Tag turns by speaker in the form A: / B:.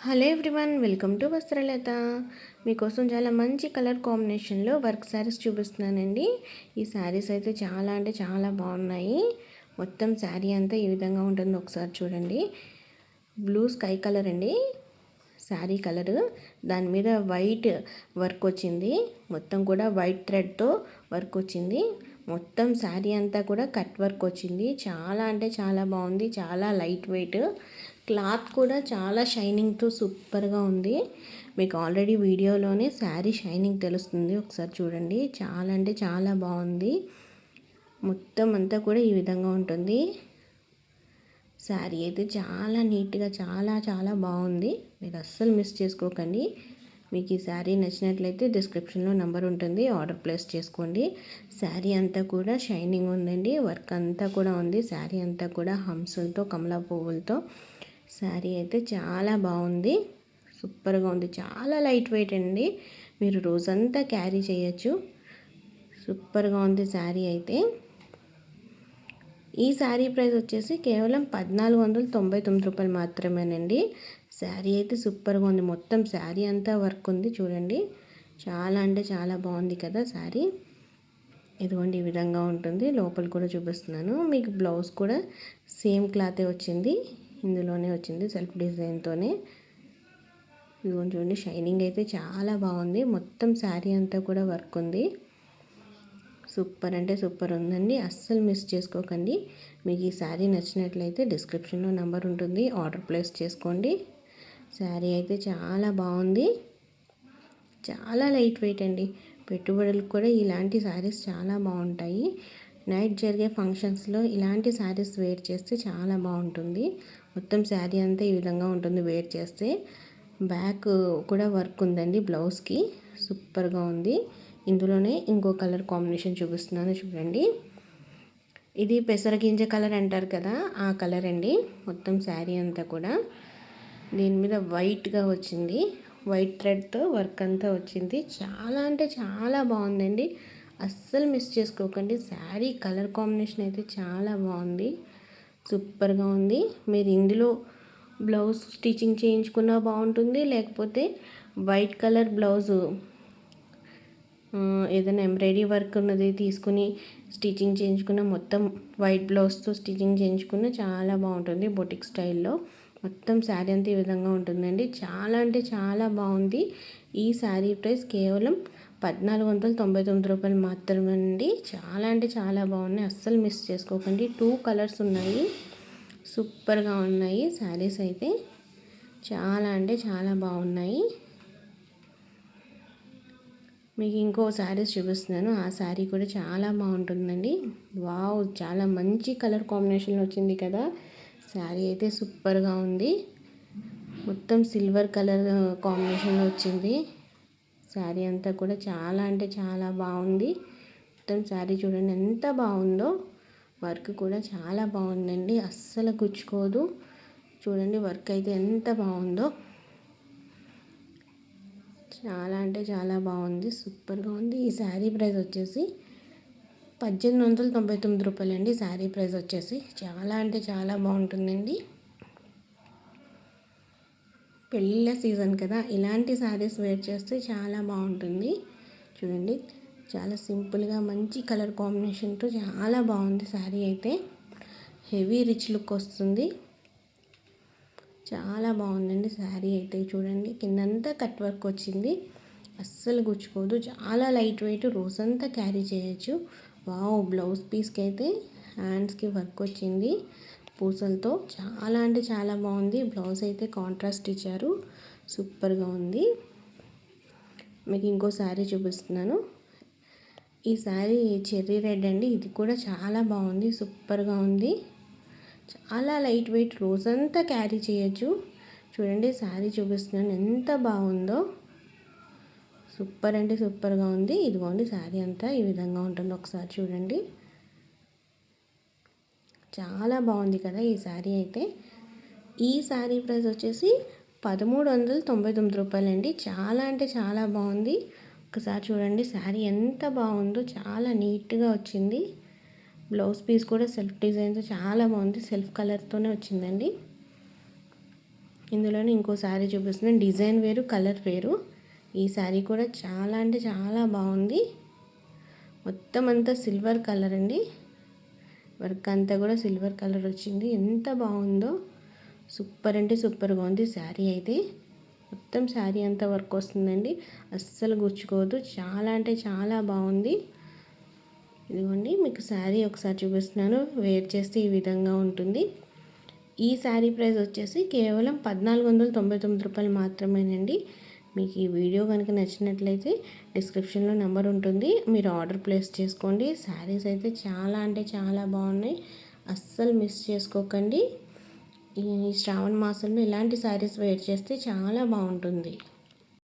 A: Hello everyone, welcome to Vastralatha. మీకోసం చాలా మంచి కలర్ కాంబినేషన్లో వర్క్ శారీస్ చూపిస్తున్నానండి. ఈ శారీస్ అయితే చాలా అంటే చాలా బాగున్నాయి. మొత్తం శారీ అంతా ఈ విధంగా ఉంటుంది. ఒకసారి చూడండి. బ్లూ స్కై కలర్ అండి శారీ కలరు. దాని మీద వైట్ వర్క్ వచ్చింది. మొత్తం కూడా వైట్ థ్రెడ్తో వర్క్ వచ్చింది. మొత్తం శారీ అంతా కూడా కట్ వర్క్ వచ్చింది. చాలా అంటే చాలా బాగుంది. చాలా లైట్ వెయిట్. క్లాత్ కూడా చాలా షైనింగ్తో సూపర్గా ఉంది. మీకు ఆల్రెడీ వీడియోలోనే శారీ షైనింగ్ తెలుస్తుంది. ఒకసారి చూడండి. చాలా అంటే చాలా బాగుంది. మొత్తం అంతా కూడా ఈ విధంగా ఉంటుంది. శారీ అయితే చాలా నీట్గా చాలా చాలా బాగుంది. మీరు అస్సలు మిస్ చేసుకోకండి. మీకు ఈ శారీ నచ్చినట్లయితే డిస్క్రిప్షన్లో నెంబర్ ఉంటుంది, ఆర్డర్ ప్లేస్ చేసుకోండి. శారీ అంతా కూడా షైనింగ్ ఉందండి. వర్క్ అంతా కూడా ఉంది. శారీ అంతా కూడా హంసలతో కమలా పువ్వులతో శారీ అయితే చాలా బాగుంది. సూపర్గా ఉంది. చాలా లైట్ వెయిట్ అండి. మీరు రోజంతా క్యారీ చేయొచ్చు. సూపర్గా ఉంది శారీ అయితే. ఈ శారీ ప్రైస్ వచ్చేసి కేవలం 1499 రూపాయలు మాత్రమేనండి. శారీ అయితే సూపర్గా ఉంది. మొత్తం శారీ అంతా వర్క్ ఉంది చూడండి. చాలా అంటే చాలా బాగుంది కదా శారీ. ఇదిగోండి ఈ విధంగా ఉంటుంది. లోపల కూడా చూపిస్తున్నాను. మీకు బ్లౌజ్ కూడా సేమ్ క్లాతే వచ్చింది. ఇందులోనే వచ్చింది సెల్ఫ్ డిజైన్తోనే. ఇదిగోండి చూడండి. షైనింగ్ అయితే చాలా బాగుంది. మొత్తం శారీ అంతా కూడా వర్క్ ఉంది. సూపర్ అంటే సూపర్ ఉందండి. అస్సలు మిస్ చేసుకోకండి. మీకు ఈ శారీ నచ్చినట్లయితే డిస్క్రిప్షన్లో నెంబర్ ఉంటుంది, ఆర్డర్ ప్లేస్ చేసుకోండి. శారీ అయితే చాలా బాగుంది. చాలా లైట్ వెయిట్ అండి. పెట్టుబడులకు కూడా ఇలాంటి శారీస్ చాలా బాగుంటాయి. నైట్ జరిగే ఫంక్షన్స్లో ఇలాంటి శారీస్ వేర్ చేస్తే చాలా బాగుంటుంది. మొత్తం శారీ అంతా ఈ విధంగా ఉంటుంది వేర్ చేస్తే. బ్యాక్ కూడా వర్క్ ఉందండి బ్లౌజ్కి. సూపర్గా ఉంది. ఇందులోనే ఇంకో కలర్ కాంబినేషన్ చూపిస్తున్నాను చూడండి. ఇది పెసరగింజ కలర్ అంటారు కదా, ఆ కలర్ అండి. మొత్తం శారీ అంతా కూడా దీని మీద వైట్గా వచ్చింది. వైట్ థ్రెడ్తో వర్క్ అంతా వచ్చింది. చాలా అంటే చాలా బాగుందండి. అస్సలు మిస్ చేసుకోకండి. శారీ కలర్ కాంబినేషన్ అయితే చాలా బాగుంది. సూపర్గా ఉంది. మీరు ఇందులో బ్లౌజ్ స్టిచ్చింగ్ చేయించుకున్నా బాగుంటుంది. లేకపోతే వైట్ కలర్ బ్లౌజు ఏదైనా ఎంబ్రాయిడరీ వర్క్ ఉన్నది తీసుకుని స్టిచ్చింగ్ చేయించుకున్న, మొత్తం వైట్ బ్లౌజ్తో స్టిచ్చింగ్ చేయించుకున్న చాలా బాగుంటుంది. బొటిక్ స్టైల్లో మొత్తం శారీ అంతా ఈ విధంగా ఉంటుందండి. చాలా అంటే చాలా బాగుంది. ఈ శారీ ప్రైస్ కేవలం 1499 రూపాయలు మాత్రమే అండి. చాలా అంటే చాలా బాగున్నాయి. అస్సలు మిస్ చేసుకోకండి. 2 కలర్స్ ఉన్నాయి. సూపర్గా ఉన్నాయి శారీస్ అయితే. చాలా అంటే చాలా బాగున్నాయి. మీకు ఇంకో శారీస్ చూపిస్తున్నాను. ఆ శారీ కూడా చాలా బాగుంటుందండి. వావ్, చాలా మంచి కలర్ కాంబినేషన్ వచ్చింది కదా. శారీ అయితే సూపర్గా ఉంది. మొత్తం సిల్వర్ కలర్ కాంబినేషన్లో వచ్చింది. శారీ అంతా కూడా చాలా అంటే చాలా బాగుంది. మొత్తం శారీ చూడండి ఎంత బాగుందో. వర్క్ కూడా చాలా బాగుందండి. అస్సలు గుచ్చుకోదు. చూడండి వర్క్ అయితే ఎంత బాగుందో. చాలా అంటే చాలా బాగుంది. సూపర్గా ఉంది. ఈ శారీ ప్రైస్ వచ్చేసి 1899 రూపాయలు అండి. శారీ ప్రైస్ వచ్చేసి చాలా అంటే చాలా బాగుంటుందండి. పెళ్ళిళ్ళ సీజన్ కదా, ఇలాంటి శారీస్ వేర్ చేస్తే చాలా బాగుంటుంది. చూడండి చాలా సింపుల్గా మంచి కలర్ కాంబినేషన్తో చాలా బాగుంది శారీ అయితే. హెవీ రిచ్ లుక్ వస్తుంది. చాలా బాగుందండి శారీ అయితే. చూడండి కిందంతా కట్ వర్క్ వచ్చింది. అస్సలు గుచ్చుకోదు. చాలా లైట్ వెయిట్. రోజంతా క్యారీ చేయొచ్చు. వావ్, బ్లౌజ్ పీస్కి అయితే హ్యాండ్స్కి వర్క్ వచ్చింది పూసలతో. చాలా అంటే చాలా బాగుంది. బ్లౌజ్ అయితే కాంట్రాస్ట్ ఇచ్చారు. సూపర్గా ఉంది. మీకు ఇంకో శారీ చూపిస్తున్నాను. ఈ శారీ చెర్రీ రెడ్ అండి. ఇది కూడా చాలా బాగుంది. సూపర్గా ఉంది. చాలా లైట్ వెయిట్. రోజంతా క్యారీ చేయొచ్చు. చూడండి శారీ చూపిస్తున్నాను ఎంత బాగుందో. సూపర్ అంటే సూపర్గా ఉంది. ఇదిగోండి శారీ అంతా ఈ విధంగా ఉంటుంది. ఒకసారి చూడండి. చాలా బాగుంది కదా ఈ శారీ అయితే. ఈ శారీ ప్రైస్ వచ్చేసి 1399 రూపాయలు అండి. చాలా అంటే చాలా బాగుంది. ఒకసారి చూడండి శారీ ఎంత బాగుందో. చాలా నీట్గా వచ్చింది. బ్లౌజ్ పీస్ కూడా సెల్ఫ్ డిజైన్తో చాలా బాగుంది. సెల్ఫ్ కలర్తోనే వచ్చిందండి. ఇందులోనే ఇంకో శారీ చూపిస్తున్నాను. డిజైన్ వేరు, కలర్ వేరు. ఈ శారీ కూడా చాలా అంటే చాలా బాగుంది. మొత్తం అంతా సిల్వర్ కలర్ అండి. వర్క్ అంతా కూడా సిల్వర్ కలర్ వచ్చింది. ఎంత బాగుందో, సూపర్ అంటే సూపర్గా ఉంది శారీ అయితే. మొత్తం శారీ అంతా వర్క్ వస్తుందండి, అస్సలు గుచ్చుకోవద్దు. చాలా అంటే చాలా బాగుంది. ఇదిగోండి మీకు శారీ ఒకసారి చూపిస్తున్నాను. వేర్ చేస్తే ఈ విధంగా ఉంటుంది. ఈ శారీ ప్రైస్ వచ్చేసి కేవలం 1499 రూపాయలు మాత్రమేనండి. మీకు ఈ వీడియో కనుక నచ్చినట్లయితే డిస్క్రిప్షన్లో నెంబర్ ఉంటుంది, మీరు ఆర్డర్ ప్లేస్ చేసుకోండి. శారీస్ అయితే చాలా అంటే చాలా బాగున్నాయి, అస్సలు మిస్ చేసుకోకండి. ఈ శ్రావణ మాసంలో ఇలాంటి శారీస్ వేర్ చేస్తే చాలా బాగుంటుంది.